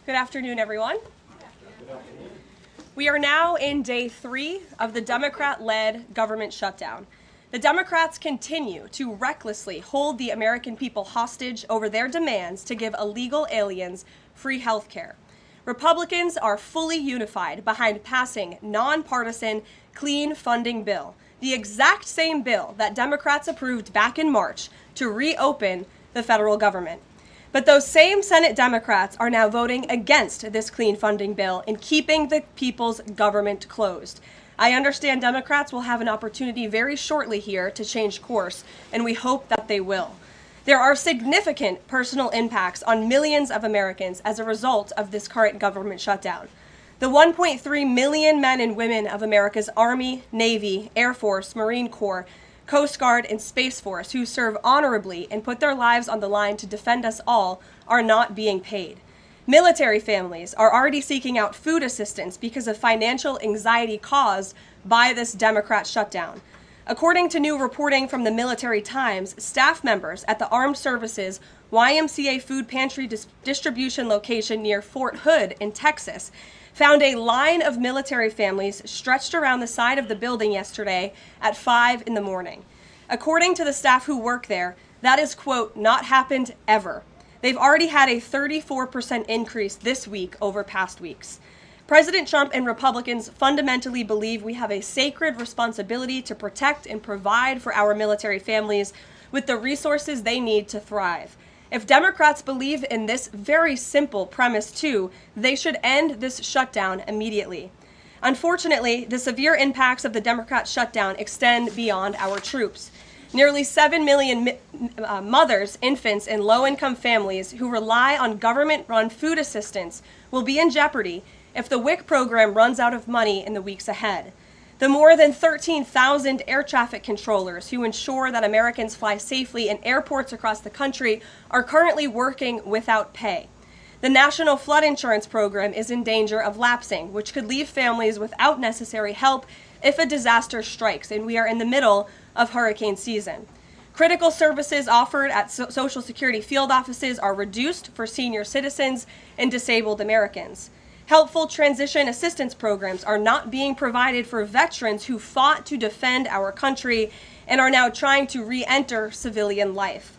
Good afternoon, everyone. We are now in day 3 of the Democrat-led government shutdown. The Democrats continue to recklessly hold the American people hostage over their demands to give illegal aliens free health care. Republicans are fully unified behind passing nonpartisan clean funding bill, the exact same bill that Democrats approved back in March to reopen the federal government. But those same Senate Democrats are now voting against this clean funding bill and keeping the people's government closed. I understand Democrats will have an opportunity very shortly here to change course, and we hope that they will. There are significant personal impacts on millions of Americans as a result of this current government shutdown. The 1.3 million men and women of America's Army, Navy, Air Force, Marine Corps, Coast Guard, and Space Force who serve honorably and put their lives on the line to defend us all are not being paid. Military families are already seeking out food assistance because of financial anxiety caused by this Democrat shutdown. According to new reporting from the Military Times, staff members at the Armed Services YMCA food pantry distribution location near Fort Hood in Texas found a line of military families stretched around the side of the building yesterday at 5 in the morning. According to the staff who work there, that is, quote, not happened ever. They've already had a 34% increase this week over past weeks. President Trump and Republicans fundamentally believe we have a sacred responsibility to protect and provide for our military families with the resources they need to thrive. If Democrats believe in this very simple premise too, they should end this shutdown immediately. Unfortunately, the severe impacts of the Democrat shutdown extend beyond our troops. Nearly 7 million mothers, infants, and low-income families who rely on government-run food assistance will be in jeopardy if the WIC program runs out of money in the weeks ahead. The more than 13,000 air traffic controllers who ensure that Americans fly safely in airports across the country are currently working without pay. The National Flood Insurance Program is in danger of lapsing, which could leave families without necessary help if a disaster strikes, and we are in the middle of hurricane season. Critical services offered at Social Security field offices are reduced for senior citizens and disabled Americans. Helpful transition assistance programs are not being provided for veterans who fought to defend our country and are now trying to re-enter civilian life.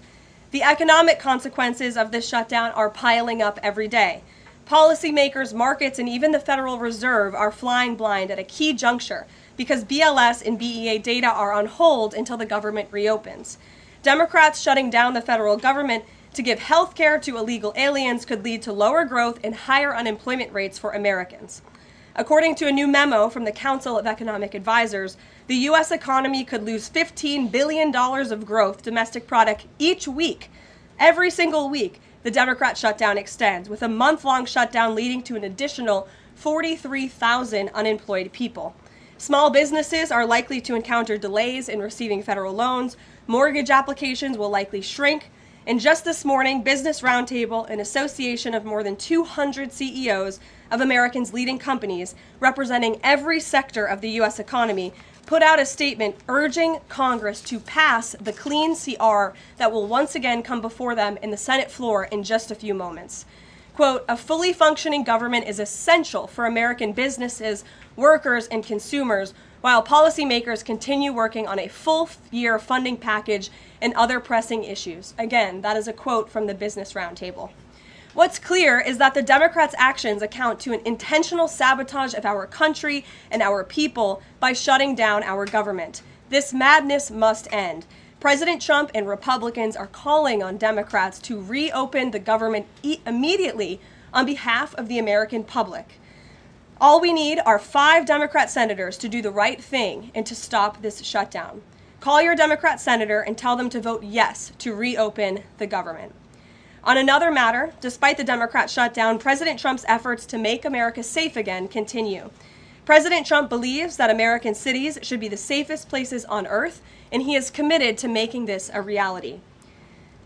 The economic consequences of this shutdown are piling up every day. Policymakers, markets, and even the Federal Reserve are flying blind at a key juncture because BLS and BEA data are on hold until the government reopens. Democrats shutting down the federal government to give health care to illegal aliens could lead to lower growth and higher unemployment rates for Americans. According to a new memo from the Council of Economic Advisors, the U.S. economy could lose $15 billion of growth domestic product each week. Every single week, the Democrat shutdown extends, with a month-long shutdown leading to an additional 43,000 unemployed people. Small businesses are likely to encounter delays in receiving federal loans. Mortgage applications will likely shrink. And just this morning, Business Roundtable, an association of more than 200 CEOs of Americans' leading companies representing every sector of the U.S. economy, put out a statement urging Congress to pass the clean CR that will once again come before them in the Senate floor in just a few moments. Quote, a fully functioning government is essential for American businesses, workers, and consumers, while policymakers continue working on a full-year funding package and other pressing issues. Again, that is a quote from the Business Roundtable. What's clear is that the Democrats' actions account to an intentional sabotage of our country and our people by shutting down our government. This madness must end. President Trump and Republicans are calling on Democrats to reopen the government immediately on behalf of the American public. All we need are 5 Democrat senators to do the right thing and to stop this shutdown. Call your Democrat senator and tell them to vote yes to reopen the government. On another matter, despite the Democrat shutdown, President Trump's efforts to make America safe again continue. President Trump believes that American cities should be the safest places on earth, and he is committed to making this a reality.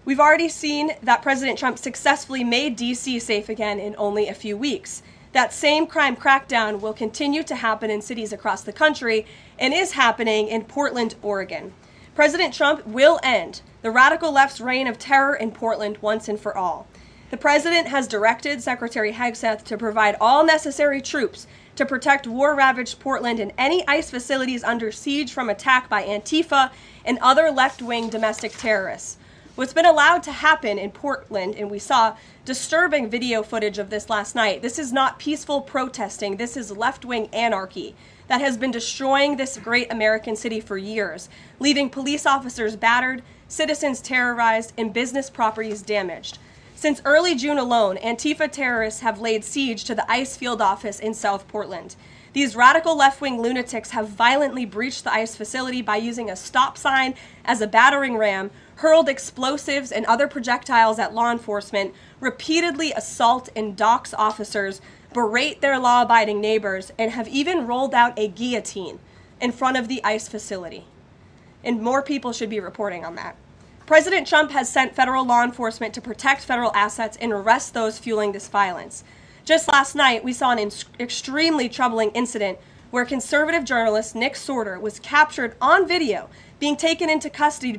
We've already seen that President Trump successfully made D.C. safe again in only a few weeks. That same crime crackdown will continue to happen in cities across the country and is happening in Portland, Oregon. President Trump will end the radical left's reign of terror in Portland once and for all. The president has directed Secretary Hegseth to provide all necessary troops to protect war-ravaged Portland and any ICE facilities under siege from attack by Antifa and other left-wing domestic terrorists. What's been allowed to happen in Portland, and we saw disturbing video footage of this last night, this is not peaceful protesting, this is left-wing anarchy that has been destroying this great American city for years, leaving police officers battered, citizens terrorized, and business properties damaged. Since early June alone, Antifa terrorists have laid siege to the ICE field office in South Portland. These radical left-wing lunatics have violently breached the ICE facility by using a stop sign as a battering ram, hurled explosives and other projectiles at law enforcement, repeatedly assault and dox officers, berate their law-abiding neighbors, and have even rolled out a guillotine in front of the ICE facility. And more people should be reporting on that. President Trump has sent federal law enforcement to protect federal assets and arrest those fueling this violence. Just last night, we saw an extremely troubling incident where conservative journalist Nick Sorter was captured on video being taken into custody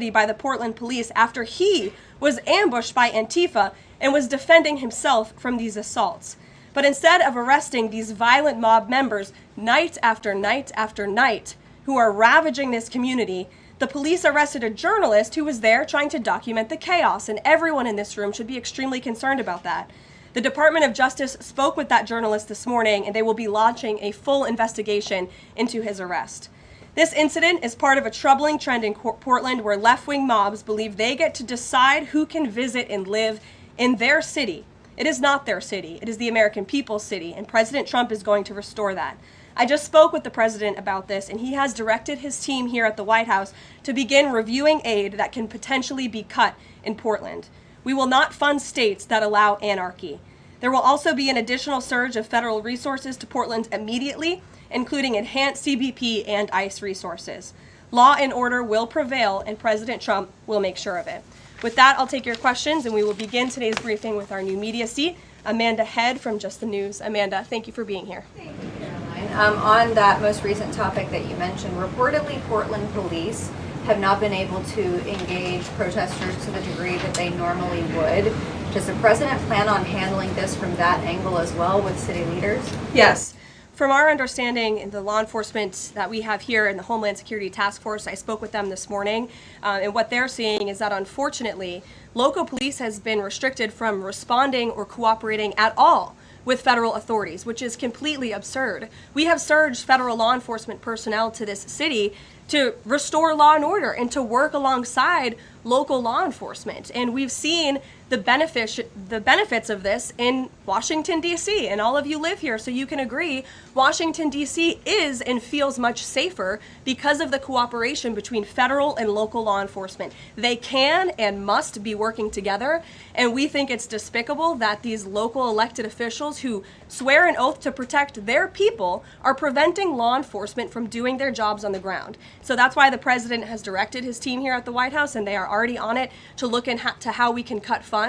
by the Portland police after he was ambushed by Antifa and was defending himself from these assaults. But instead of arresting these violent mob members night after night after night who are ravaging this community, the police arrested a journalist who was there trying to document the chaos, and everyone in this room should be extremely concerned about that. The Department of Justice spoke with that journalist this morning, and they will be launching a full investigation into his arrest. This incident is part of a troubling trend in Portland where left-wing mobs believe they get to decide who can visit and live in their city. It is not their city. It is the American people's city, and President Trump is going to restore that. I just spoke with the president about this, and he has directed his team here at the White House to begin reviewing aid that can potentially be cut in Portland. We will not fund states that allow anarchy. There will also be an additional surge of federal resources to Portland immediately, including enhanced CBP and ICE resources. Law and order will prevail, and President Trump will make sure of it. With that, I'll take your questions, and we will begin today's briefing with our new media seat, Amanda Head from Just the News. Amanda, thank you for being here. Thank you, Caroline. On that most recent topic that you mentioned, reportedly Portland police have not been able to engage protesters to the degree that they normally would. Does the president plan on handling this from that angle as well with city leaders? Yes. From our understanding, the law enforcement that we have here in the Homeland Security Task Force, I spoke with them this morning, and what they're seeing is that unfortunately, local police has been restricted from responding or cooperating at all with federal authorities, which is completely absurd. We have surged federal law enforcement personnel to this city to restore law and order and to work alongside local law enforcement. And we've seen the benefits of this in Washington, D.C. And all of you live here, so you can agree Washington, D.C. is and feels much safer because of the cooperation between federal and local law enforcement. They can and must be working together, and we think it's despicable that these local elected officials who swear an oath to protect their people are preventing law enforcement from doing their jobs on the ground. So that's why the president has directed his team here at the White House, and they are already on it to look into how we can cut funds.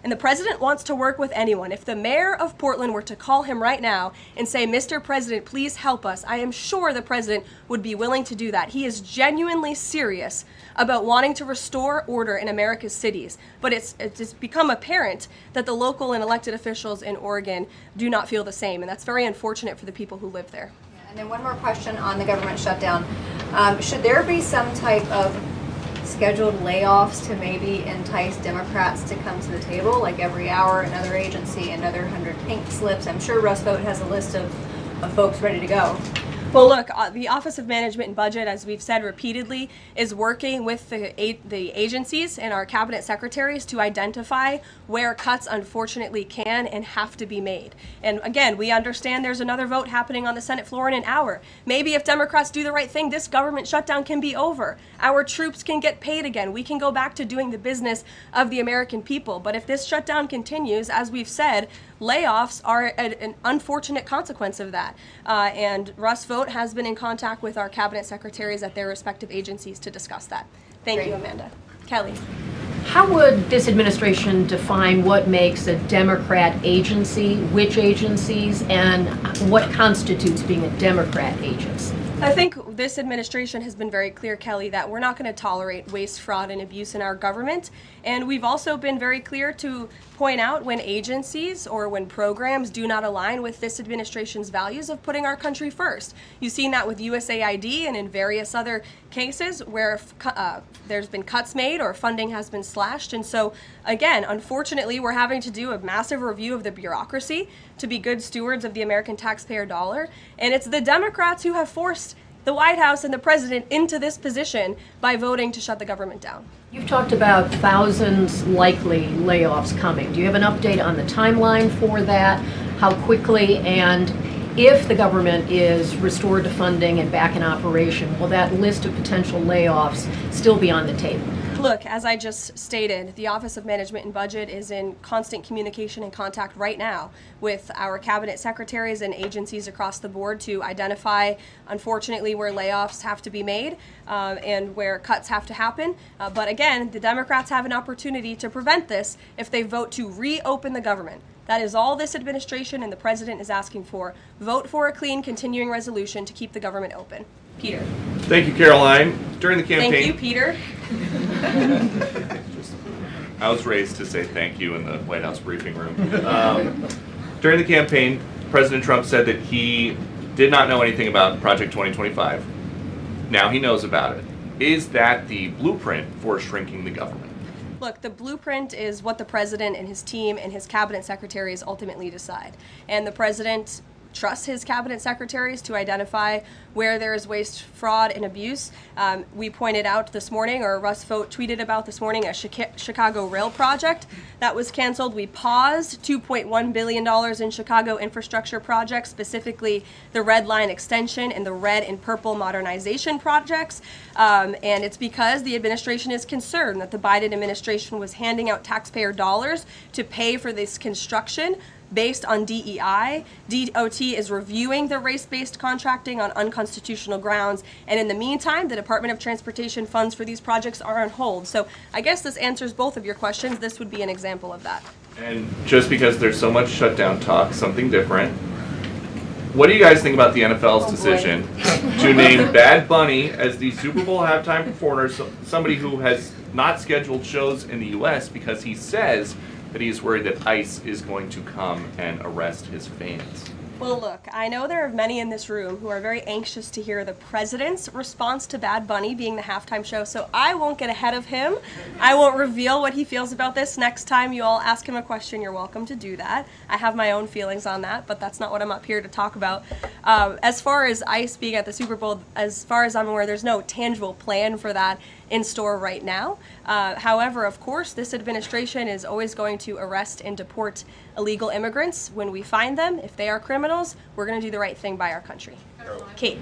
And the president wants to work with anyone. If the mayor of Portland were to call him right now and say, "Mr. President, please help us," I am sure the president would be willing to do that. He is genuinely serious about wanting to restore order in America's cities. But it's become apparent that the local and elected officials in Oregon do not feel the same. And that's very unfortunate for the people who live there. And then one more question on the government shutdown. Should there be some type of scheduled layoffs to maybe entice Democrats to come to the table, like every hour another agency, another 100 pink slips? I'm sure Russ Vought has a list of folks ready to go. Well, look, the Office of Management and Budget, as we've said repeatedly, is working with the agencies and our cabinet secretaries to identify where cuts unfortunately can and have to be made. And again, we understand there's another vote happening on the Senate floor in an hour. Maybe if Democrats do the right thing, this government shutdown can be over. Our troops can get paid again. We can go back to doing the business of the American people. But if this shutdown continues, as we've said, layoffs are an unfortunate consequence of that. And Russ Vought has been in contact with our cabinet secretaries at their respective agencies to discuss that. Thank you, Amanda. Kelly. How would this administration define what makes a Democrat agency, which agencies, and what constitutes being a Democrat agency? I think this administration has been very clear, Kelly, that we're not going to tolerate waste, fraud, and abuse in our government. And we've also been very clear to point out when agencies or when programs do not align with this administration's values of putting our country first. You've seen that with USAID and in various other cases where there's been cuts made or funding has been slashed. And so, again, unfortunately, we're having to do a massive review of the bureaucracy to be good stewards of the American taxpayer dollar. And it's the Democrats who have forced the White House and the president into this position by voting to shut the government down. You've talked about thousands likely layoffs coming. Do you have an update on the timeline for that? How quickly, and if the government is restored to funding and back in operation, will that list of potential layoffs still be on the table? Look, as I just stated, the Office of Management and Budget is in constant communication and contact right now with our cabinet secretaries and agencies across the board to identify, unfortunately, where layoffs have to be made and where cuts have to happen. But again, the Democrats have an opportunity to prevent this if they vote to reopen the government. That is all this administration and the president is asking for. Vote for a clean, continuing resolution to keep the government open. Peter. Thank you, Karoline. During the campaign, Thank you, Peter. I was raised to say thank you in the White House briefing room. During the campaign, President Trump said that he did not know anything about Project 2025. Now he knows about it. Is that the blueprint for shrinking the government? Look, the blueprint is what the president and his team and his cabinet secretaries ultimately decide. And the president trusts his cabinet secretaries to identify where there is waste, fraud, and abuse. We pointed out this morning, or Russ Vogt tweeted about this morning, a Chicago rail project that was canceled. We paused $2.1 billion in Chicago infrastructure projects, specifically the Red Line extension and the red and purple modernization projects. And it's because the administration is concerned that the Biden administration was handing out taxpayer dollars to pay for this construction based on DEI. DOT is reviewing the race-based contracting on unconstitutional grounds, and in the meantime, the Department of Transportation funds for these projects are on hold. So I guess this answers both of your questions. This would be an example of that. And just because there's so much shutdown talk, something different. What do you guys think about the NFL's decision to name Bad Bunny as the Super Bowl halftime performer, somebody who has not scheduled shows in the U.S. because he says that he's worried that ICE is going to come and arrest his fans? Well, look, I know there are many in this room who are very anxious to hear the president's response to Bad Bunny being the halftime show, so I won't get ahead of him. I won't reveal what he feels about this. Next time you all ask him a question, you're welcome to do that. I have my own feelings on that, but that's not what I'm up here to talk about. As far as ICE being at the Super Bowl, as far as I'm aware, there's no tangible plan for that in store right now. However, of course, this administration is always going to arrest and deport illegal immigrants when we find them. If they are criminals, we're going to do the right thing by our country. Kate.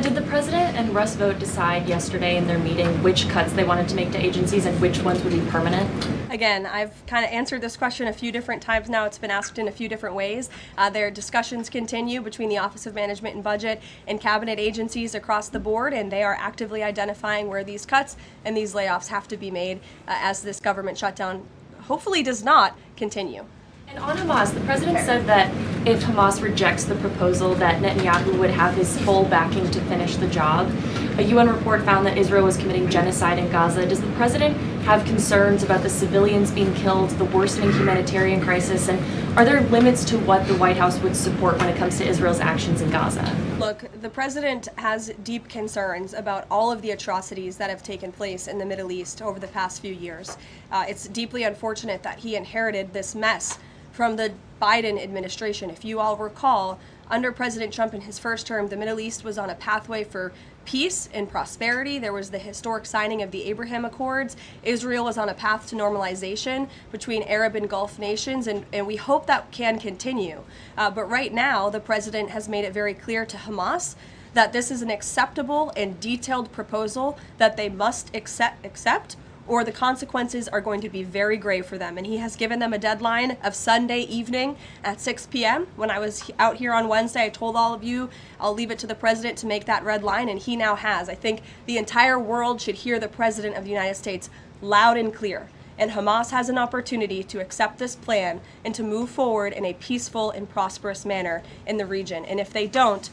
Did the president and Russ Vogt decide yesterday in their meeting which cuts they wanted to make to agencies and which ones would be permanent? Again, I've kind of answered this question a few different times now. It's been asked in a few different ways. Their discussions continue between the Office of Management and Budget and cabinet agencies across the board, and they are actively identifying where these cuts and these layoffs have to be made as this government shutdown hopefully does not continue. And on Hamas, the president said that if Hamas rejects the proposal that Netanyahu would have his full backing to finish the job. A UN report found that Israel was committing genocide in Gaza. Does the president have concerns about the civilians being killed, the worsening humanitarian crisis, and are there limits to what the White House would support when it comes to Israel's actions in Gaza? Look, the president has deep concerns about all of the atrocities that have taken place in the Middle East over the past few years. It's deeply unfortunate that he inherited this mess from the Biden administration. If you all recall, under President Trump in his first term, the Middle East was on a pathway for peace and prosperity. There was the historic signing of the Abraham Accords. Israel was on a path to normalization between Arab and Gulf nations, and we hope that can continue. But right now, the president has made it very clear to Hamas that this is an acceptable and detailed proposal that they must accept, or the consequences are going to be very grave for them. And he has given them a deadline of Sunday evening at 6 p.m. When I was out here on Wednesday, I told all of you, I'll leave it to the president to make that red line, and he now has. I think the entire world should hear the president of the United States loud and clear. And Hamas has an opportunity to accept this plan and to move forward in a peaceful and prosperous manner in the region. And if they don't,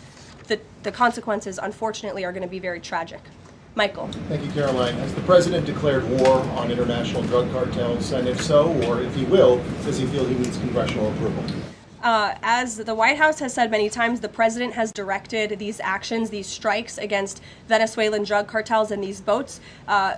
the consequences, unfortunately, are going to be very tragic. Michael. Thank you, Caroline. Has the president declared war on international drug cartels? And if so, or if he will, does he feel he needs congressional approval? As the White House has said many times, the president has directed these actions, these strikes against Venezuelan drug cartels and these boats,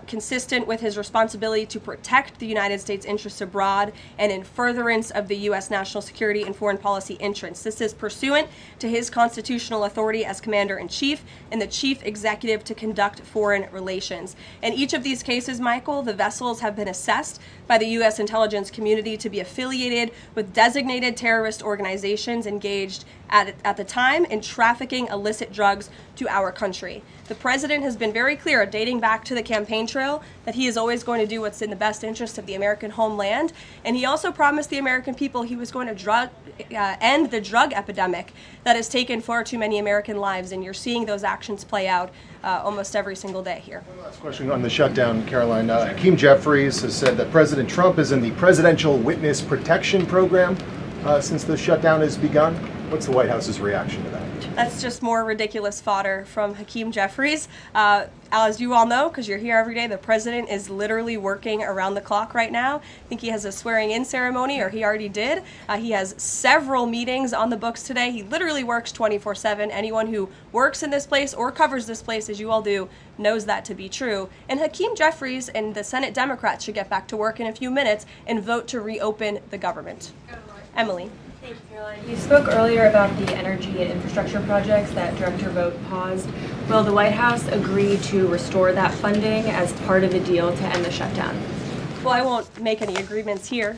consistent with his responsibility to protect the United States interests abroad and in furtherance of the U.S. national security and foreign policy interests. This is pursuant to his constitutional authority as commander-in-chief and the chief executive to conduct foreign relations. In each of these cases, Michael, the vessels have been assessed by the U.S. intelligence community to be affiliated with designated terrorist organizations engaged at the time in trafficking illicit drugs to our country. The president has been very clear, dating back to the campaign trail, that he is always going to do what's in the best interest of the American homeland. And he also promised the American people he was going to end the drug epidemic that has taken far too many American lives. And you're seeing those actions play out almost every single day here. One last question on the shutdown, Caroline. Hakeem Jeffries has said that President Trump is in the Presidential Witness Protection Program since the shutdown has begun. What's the White House's reaction to that? That's just more ridiculous fodder from Hakeem Jeffries. As you all know, because you're here every day, the president is literally working around the clock right now. I think he has a swearing-in ceremony, or he already did. He has several meetings on the books today. He literally works 24/7. Anyone who works in this place or covers this place, as you all do, knows that to be true. And Hakeem Jeffries and the Senate Democrats should get back to work in a few minutes and vote to reopen the government. Emily. Thank you, Caroline. You spoke earlier about the energy and infrastructure projects that Director Vogt paused. Will the White House agree to restore that funding as part of a deal to end the shutdown? Well, I won't make any agreements here.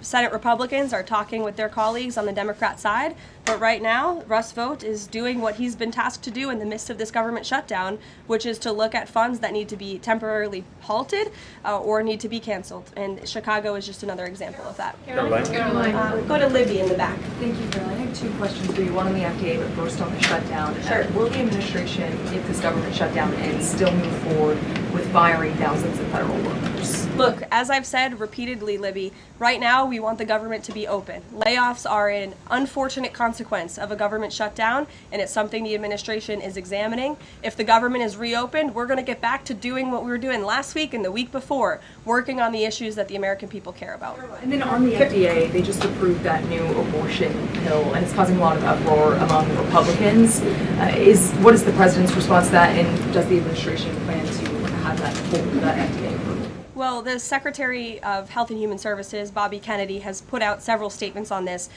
Senate Republicans are talking with their colleagues on the Democrat side, but right now, Russ Vought is doing what he's been tasked to do in the midst of this government shutdown, which is to look at funds that need to be temporarily halted or need to be canceled. And Chicago is just another example of that. Caroline. Go to Libby in the back. Thank you, Caroline. I have two questions for you. One on the FDA, but first on the shutdown. Sure. Will the administration, if this government shutdown ends, still move forward with firing thousands of federal workers? Look, as I've said repeatedly, Libby, right now we want the government to be open. Layoffs are an unfortunate consequence of a government shutdown, and it's something the administration is examining. If the government is reopened, we're going to get back to doing what we were doing last week and the week before, working on the issues that the American people care about. And then on the FDA, they just approved that new abortion pill, and it's causing a lot of uproar among Republicans. What is the president's response to that, and does the administration plan to have that FDA approval? Well, the Secretary of Health and Human Services, Bobby Kennedy, has put out several statements on this.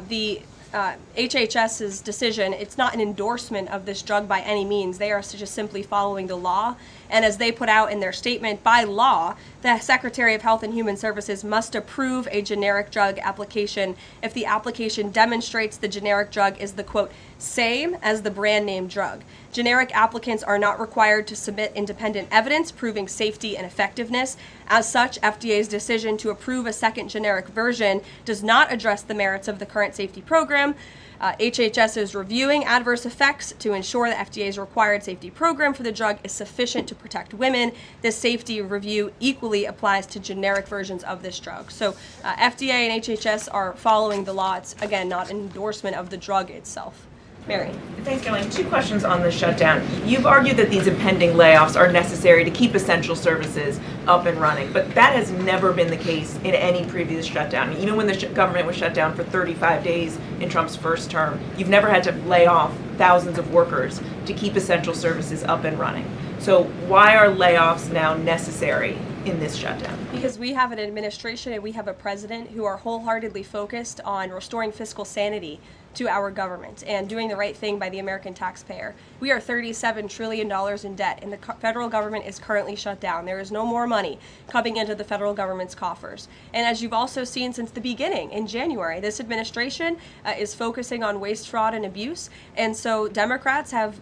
The HHS's decision, it's not an endorsement of this drug by any means. They are just simply following the law. And as they put out in their statement, by law, the Secretary of Health and Human Services must approve a generic drug application if the application demonstrates the generic drug is the, quote, same as the brand name drug. Generic applicants are not required to submit independent evidence proving safety and effectiveness. As such, FDA's decision to approve a second generic version does not address the merits of the current safety program. HHS is reviewing adverse effects to ensure the FDA's required safety program for the drug is sufficient to protect women. This safety review equally applies to generic versions of this drug. So FDA and HHS are following the law. It's, again, not an endorsement of the drug itself. Mary. Thanks, Caroline. Two questions on the shutdown. You've argued that these impending layoffs are necessary to keep essential services up and running, but that has never been the case in any previous shutdown. Even when the government was shut down for 35 days in Trump's first term, you've never had to lay off thousands of workers to keep essential services up and running. So why are layoffs now necessary in this shutdown? Because we have an administration and we have a president who are wholeheartedly focused on restoring fiscal sanity to our government and doing the right thing by the American taxpayer. We are $37 trillion in debt, and the federal government is currently shut down. There is no more money coming into the federal government's coffers. And as you've also seen since the beginning, in January, this administration is focusing on waste, fraud, and abuse. And so Democrats have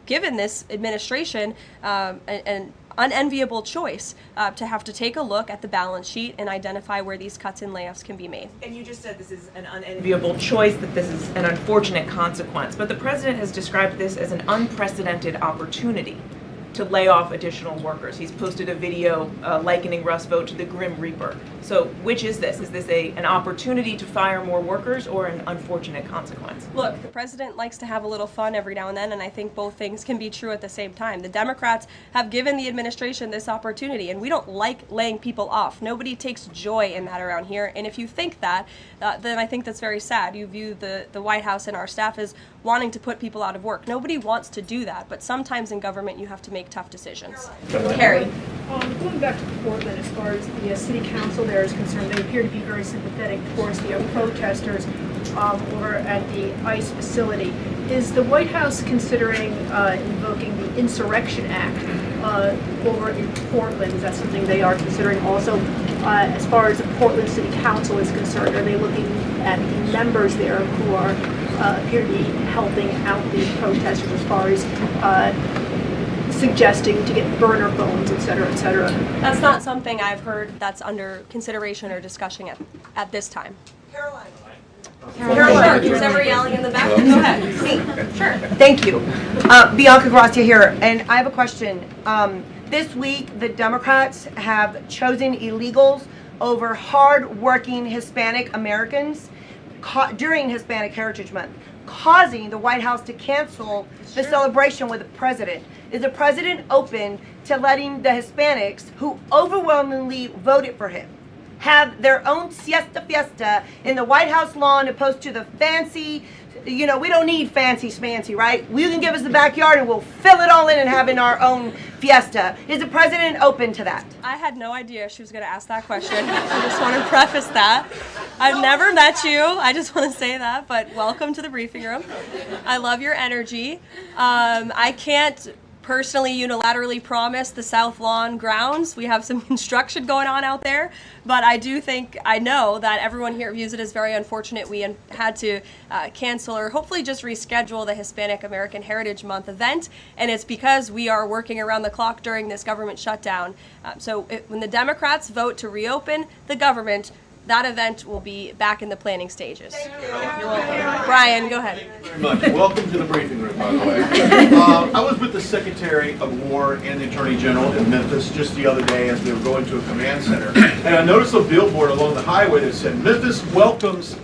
given this administration an unenviable choice to have to take a look at the balance sheet and identify where these cuts and layoffs can be made. And you just said this is an unenviable choice, that this is an unfortunate consequence, but the president has described this as an unprecedented opportunity. to lay off additional workers. He's posted a video likening Russ Vought to the Grim Reaper. So which is this? Is this an opportunity to fire more workers or an unfortunate consequence? Look, the president likes to have a little fun every now and then, and I think both things can be true at the same time. The Democrats have given the administration this opportunity, and we don't like laying people off. Nobody takes joy in that around here, and if you think that, then I think that's very sad. You view the White House and our staff as wanting to put people out of work. Nobody wants to do that, but sometimes in government you have to make tough decisions. Carrie. Going back to Portland, as far as the city council there is concerned, they appear to be very sympathetic towards the protesters over at the ICE facility. Is the White House considering invoking the Insurrection Act over in Portland? Is that something they are considering also? As far as the Portland City Council is concerned, are they looking at the members there who are appear to be helping out the protesters as far as suggesting to get burner phones, et cetera, et cetera? That's not something I've heard that's under consideration or discussion at this time. Karoline. Sure. Who's ever yelling in the back? Go ahead. Me. Sure. Thank you. Bianca Gracia here, and I have a question. This week, the Democrats have chosen illegals over hard-working Hispanic Americans during Hispanic Heritage Month, causing the White House to cancel the celebration with the president. Is the president open to letting the Hispanics, who overwhelmingly voted for him, have their own siesta fiesta in the White House lawn opposed to the fancy, we don't need fancy schmancy, right? You can give us the backyard and we'll fill it all in and have in our own fiesta. Is the president open to that? I had no idea she was going to ask that question. I just want to preface that. I've never met you. I just want to say that, but welcome to the briefing room. I love your energy. I can't personally unilaterally promise the South Lawn grounds. We have some construction going on out there, but I know that everyone here views it as very unfortunate we had to cancel or hopefully just reschedule the Hispanic American Heritage Month event, and it's because we are working around the clock during this government shutdown. When the Democrats vote to reopen the government, that event will be back in the planning stages. You're welcome. Brian, go ahead. Very much. Welcome to the briefing room, by the way. I was with the Secretary of War and the Attorney General in Memphis just the other day as we were going to a command center. And I noticed a billboard along the highway that said, "Memphis welcomes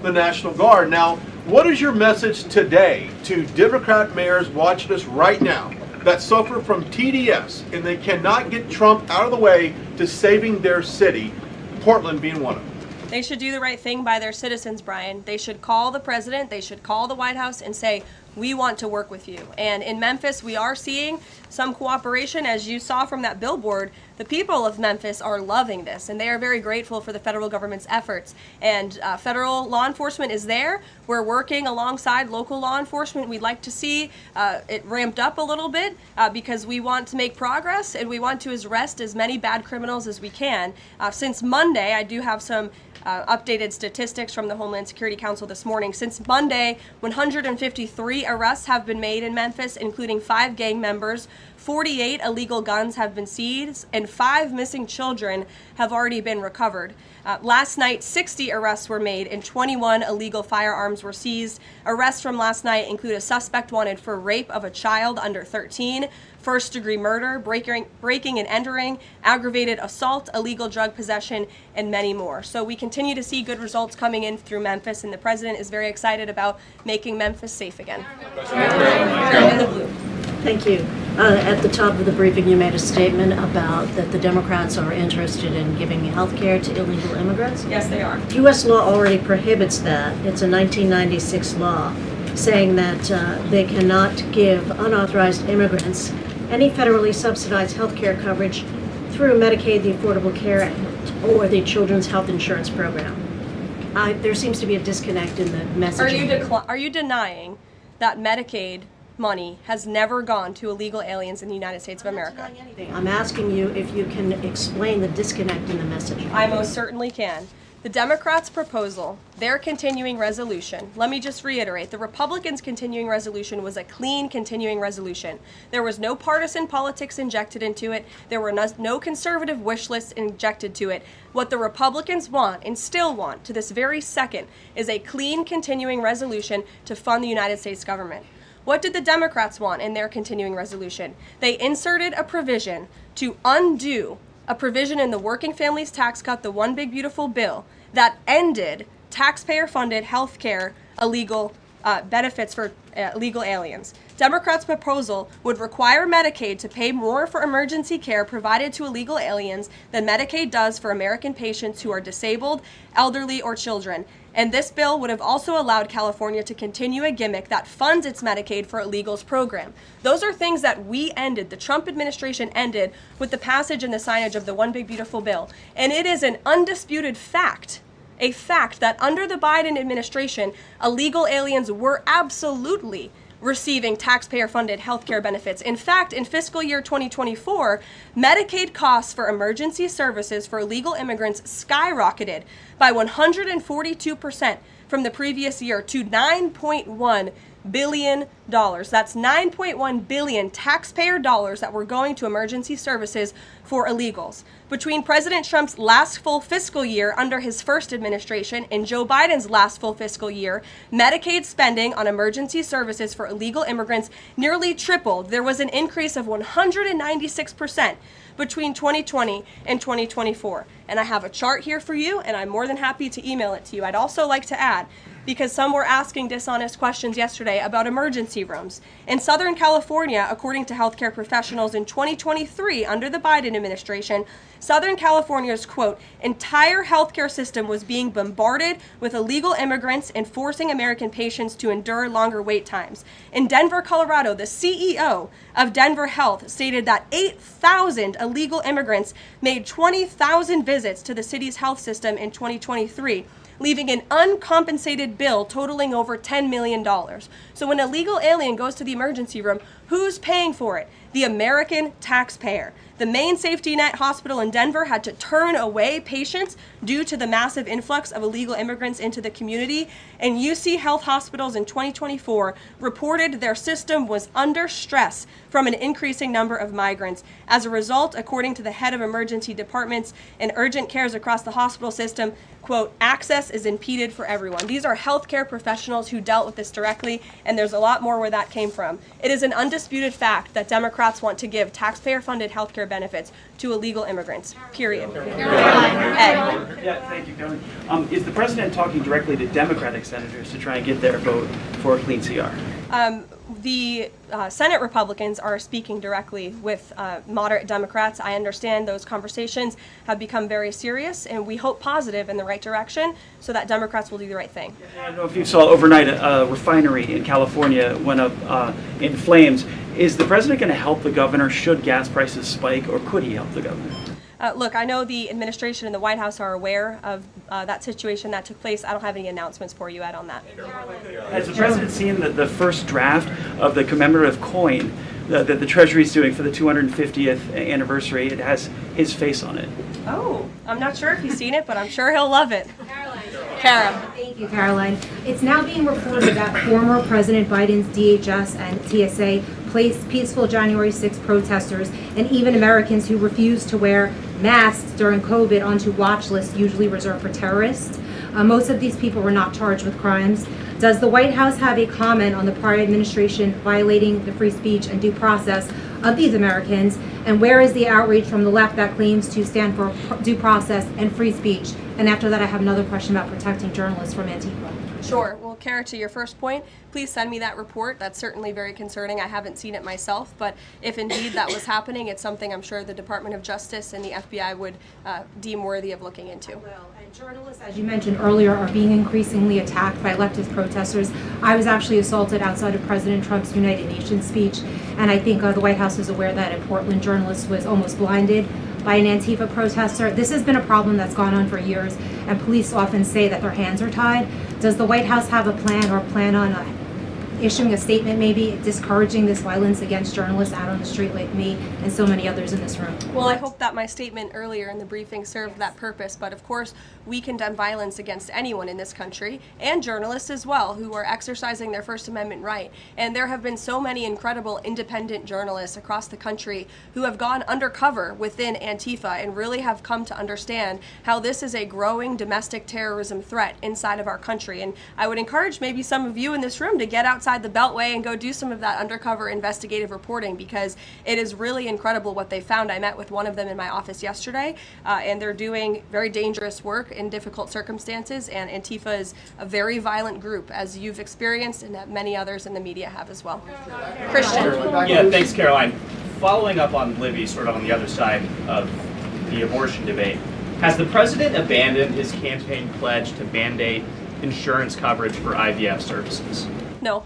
the National Guard." Now, what is your message today to Democrat mayors watching us right now that suffer from TDS and they cannot get Trump out of the way to saving their city, Portland being one of them? They should do the right thing by their citizens, Brian. They should call the president, they should call the White House and say, we want to work with you. And in Memphis, we are seeing some cooperation. As you saw from that billboard, the people of Memphis are loving this, and they are very grateful for the federal government's efforts. And federal law enforcement is there. We're working alongside local law enforcement. We'd like to see it ramped up a little bit because we want to make progress, and we want to arrest as many bad criminals as we can. Since Monday, I do have some updated statistics from the Homeland Security Council this morning. Since Monday, 153 arrests have been made in Memphis, including 5 gang members. 48 illegal guns have been seized, and 5 missing children have already been recovered. Last night, 60 arrests were made and 21 illegal firearms were seized. Arrests from last night include a suspect wanted for rape of a child under 13, first-degree murder, breaking and entering, aggravated assault, illegal drug possession, and many more. So we continue to see good results coming in through Memphis, and the president is very excited about making Memphis safe again. In the blue. Thank you. At the top of the briefing, you made a statement about that the Democrats are interested in giving health care to illegal immigrants. Yes, they are. U.S. law already prohibits that. It's a 1996 law saying that they cannot give unauthorized immigrants any federally subsidized health care coverage through Medicaid, the Affordable Care Act, or the Children's Health Insurance Program. There seems to be a disconnect in the messaging. Are you denying that Medicaid money has never gone to illegal aliens in the United States of America? I'm asking you if you can explain the disconnect in the message. I most certainly can. The Democrats' proposal, their continuing resolution, let me just reiterate, the Republicans' continuing resolution was a clean continuing resolution. There was no partisan politics injected into it. There were no conservative wish lists injected to it. What the Republicans want, and still want to this very second, is a clean continuing resolution to fund the United States government. What did the Democrats want in their continuing resolution? They inserted a provision to undo a provision in the Working Families Tax Cut, the One Big Beautiful Bill, that ended taxpayer-funded health care illegal benefits for illegal aliens. Democrats' proposal would require Medicaid to pay more for emergency care provided to illegal aliens than Medicaid does for American patients who are disabled, elderly, or children. And this bill would have also allowed California to continue a gimmick that funds its Medicaid for illegals program. Those are things that we ended, the Trump administration ended, with the passage and the signage of the One Big Beautiful Bill. And it is an undisputed fact, a fact that under the Biden administration, illegal aliens were absolutely receiving taxpayer-funded health care benefits. In fact, in fiscal year 2024, Medicaid costs for emergency services for illegal immigrants skyrocketed by 142% from the previous year to $9.1 billion. That's 9.1 billion taxpayer dollars that were going to emergency services for illegals. Between President Trump's last full fiscal year under his first administration and Joe Biden's last full fiscal year, Medicaid spending on emergency services for illegal immigrants nearly tripled. There was an increase of 196% between 2020 and 2024. And I have a chart here for you, and I'm more than happy to email it to you. I'd also like to add, because some were asking dishonest questions yesterday about emergency rooms. In Southern California, according to healthcare professionals in 2023, under the Biden administration, Southern California's, quote, entire healthcare system was being bombarded with illegal immigrants and forcing American patients to endure longer wait times. In Denver, Colorado, the CEO of Denver Health stated that 8,000 illegal immigrants made 20,000 visits to the city's health system in 2023, leaving an uncompensated bill totaling over $10 million. So when an illegal alien goes to the emergency room, who's paying for it? The American taxpayer. The main safety net hospital in Denver had to turn away patients due to the massive influx of illegal immigrants into the community, and UC Health Hospitals in 2024 reported their system was under stress from an increasing number of migrants. As a result, according to the head of emergency departments and urgent cares across the hospital system, quote, access is impeded for everyone. These are healthcare professionals who dealt with this directly, and there's a lot more where that came from. It is an undisputed fact that Democrats want to give taxpayer-funded healthcare benefits to illegal immigrants, period. Ed. Yeah, thank you, Karoline. Is the president talking directly to Democratic senators to try and get their vote for a clean CR? The Senate Republicans are speaking directly with moderate Democrats. I understand those conversations have become very serious, and we hope positive in the right direction so that Democrats will do the right thing. I don't know if you saw overnight a refinery in California went up in flames. Is the president going to help the governor should gas prices spike, or could he help the governor? Look, I know the administration and the White House are aware of that situation that took place. I don't have any announcements for you, Ed, on that. Has the president seen the first draft of the commemorative coin that the Treasury is doing for the 250th anniversary? It has his face on it. Oh, I'm not sure if he's seen it, but I'm sure he'll love it. Kara. Thank you, Caroline. It's now being reported that former President Biden's DHS and TSA placed peaceful January 6 protesters and even Americans who refused to wear masks during COVID onto watch lists usually reserved for terrorists. Most of these people were not charged with crimes. Does the White House have a comment on the prior administration violating the free speech and due process of these Americans? And where is the outrage from the left that claims to stand for due process and free speech? And after that, I have another question about protecting journalists from Antifa. Sure. Well, Kara, to your first point, please send me that report. That's certainly very concerning. I haven't seen it myself, but if indeed that was happening, it's something I'm sure the Department of Justice and the FBI would deem worthy of looking into. And journalists, as you mentioned earlier, are being increasingly attacked by leftist protesters. I was actually assaulted outside of President Trump's United Nations speech, and I think the White House is aware that a Portland journalist was almost blinded by an Antifa protester. This has been a problem that's gone on for years, and police often say that their hands are tied. Does the White House have a plan or plan on issuing a statement maybe discouraging this violence against journalists out on the street like me and so many others in this room? Well, I hope that my statement earlier in the briefing served that purpose, but of course we condemn violence against anyone in this country, and journalists as well, who are exercising their First Amendment right. And there have been so many incredible independent journalists across the country who have gone undercover within Antifa and really have come to understand how this is a growing domestic terrorism threat inside of our country. And I would encourage maybe some of you in this room to get outside inside the Beltway and go do some of that undercover investigative reporting, because it is really incredible what they found. I met with one of them in my office yesterday, and they're doing very dangerous work in difficult circumstances, and Antifa is a very violent group, as you've experienced and that many others in the media have as well. Christian. Yeah, thanks, Caroline. Following up on Libby, sort of on the other side of the abortion debate, has the president abandoned his campaign pledge to mandate insurance coverage for IVF services? No.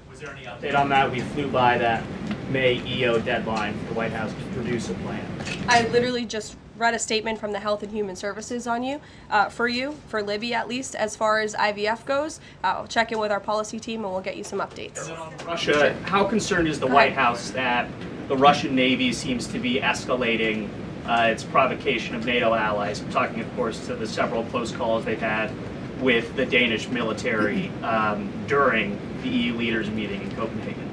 Was there any update on that? We flew by that May EO deadline for the White House to produce a plan. I literally just read a statement from the Health and Human Services on for Libby at least, as far as IVF goes. I'll check in with our policy team and we'll get you some updates. Russia, how concerned is the White House that the Russian Navy seems to be escalating its provocation of NATO allies? I'm talking, of course, to the several close calls they've had with the Danish military during the EU leaders meeting in Copenhagen.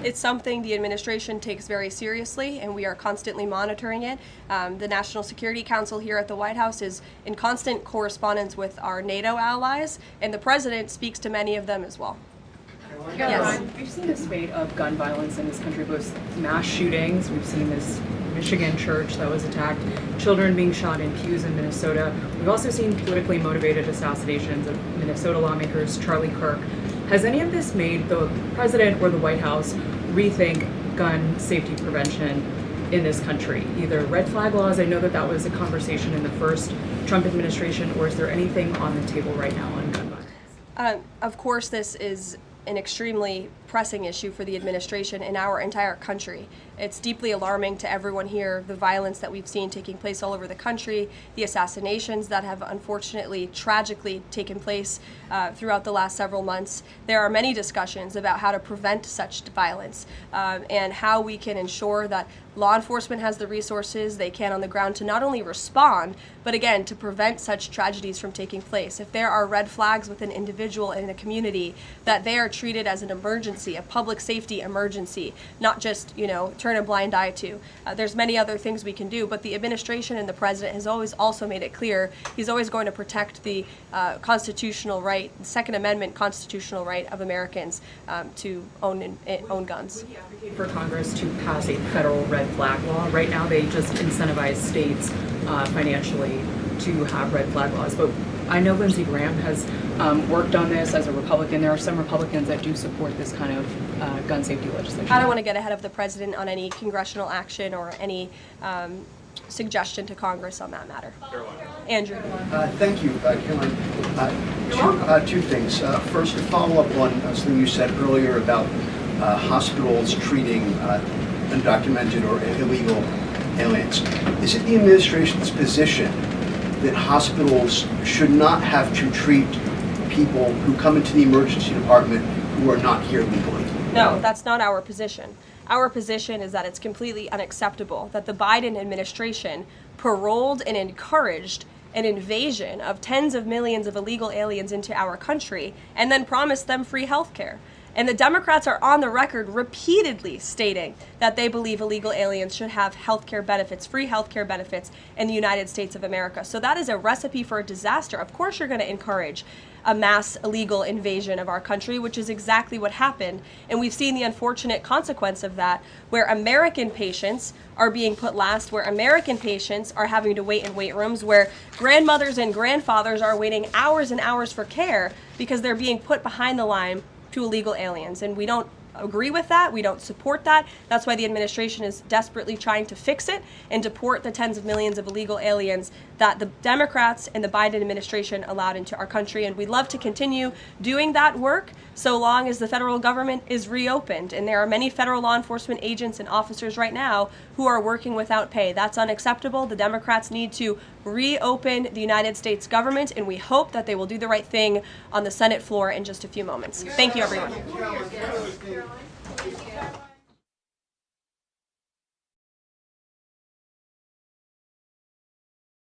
It's something the administration takes very seriously, and we are constantly monitoring it. The National Security Council here at the White House is in constant correspondence with our NATO allies, and the president speaks to many of them as well. Yes. We've seen a spate of gun violence in this country, both mass shootings. We've seen this Michigan church that was attacked, children being shot in pews in Minnesota. We've also seen politically motivated assassinations of Minnesota lawmakers, Charlie Kirk. Has any of this made the president or the White House rethink gun safety prevention in this country? Either red flag laws, I know that was a conversation in the first Trump administration, or is there anything on the table right now on gun violence? Of course, this is an extremely pressing issue for the administration in our entire country. It's deeply alarming to everyone here, the violence that we've seen taking place all over the country, the assassinations that have unfortunately, tragically taken place throughout the last several months. There are many discussions about how to prevent such violence and how we can ensure that law enforcement has the resources they can on the ground to not only respond, but again, to prevent such tragedies from taking place. If there are red flags with an individual in a community, that they are treated as an emergency, a public safety emergency, not just, turn a blind eye to. There's many other things we can do, but the administration and the president has always also made it clear he's always going to protect the constitutional right, the Second Amendment constitutional right of Americans to own guns. Would you advocate for Congress to pass a federal red flag law? Right now, they just incentivize states financially to have red flag laws, but I know Lindsey Graham has worked on this as a Republican. There are some Republicans that do support this kind of gun safety legislation. I don't want to get ahead of the president on any congressional action or any suggestion to Congress on that matter. Andrew. Thank you, Caroline. Two things. First, to follow up on something you said earlier about hospitals treating undocumented or illegal aliens. Is it the administration's position that hospitals should not have to treat people who come into the emergency department who are not here legally? No, that's not our position. Our position is that it's completely unacceptable that the Biden administration paroled and encouraged an invasion of tens of millions of illegal aliens into our country and then promised them free health care. And the Democrats are on the record repeatedly stating that they believe illegal aliens should have health care benefits, free health care benefits in the United States of America. So that is a recipe for a disaster. Of course you're going to encourage a mass illegal invasion of our country, which is exactly what happened. And we've seen the unfortunate consequence of that, where American patients are being put last, where American patients are having to wait in wait rooms, where grandmothers and grandfathers are waiting hours and hours for care because they're being put behind the line to illegal aliens. And we don't agree with that. We don't support that. That's why the administration is desperately trying to fix it and deport the tens of millions of illegal aliens that the Democrats and the Biden administration allowed into our country. And we'd love to continue doing that work so long as the federal government is reopened. And there are many federal law enforcement agents and officers right now who are working without pay. That's unacceptable. The Democrats need to reopen the United States government, and we hope that they will do the right thing on the Senate floor in just a few moments. Thank you, everyone.